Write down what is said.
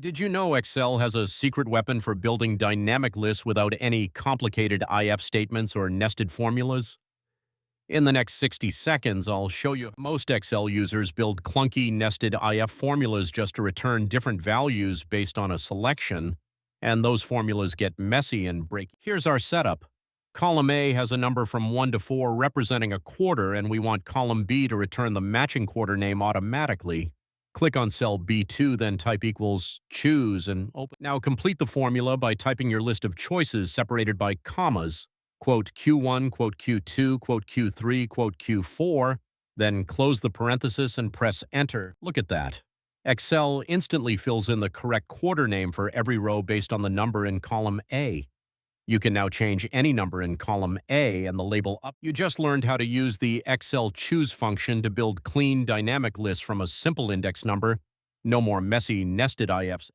Did you know Excel has a secret weapon for building dynamic lists without any complicated if statements or nested formulas? In the next 60 seconds, I'll show you most Excel users build clunky nested if formulas just to return different values based on a selection, and those formulas get messy and break. Here's our setup. Column A has a number from 1 to 4 representing a quarter, and we want column B to return the matching quarter name automatically. Click on cell B2, then type equals choose and open. Now complete the formula by typing your list of choices separated by commas, quote Q1, quote Q2, quote Q3, quote Q4, then close the parenthesis and press enter. Look at that. Excel instantly fills in the correct quarter name for every row based on the number in column A. You can now change any number in column A and the label up. You just learned how to use the Excel choose function to build clean dynamic lists from a simple index number. No more messy nested ifs.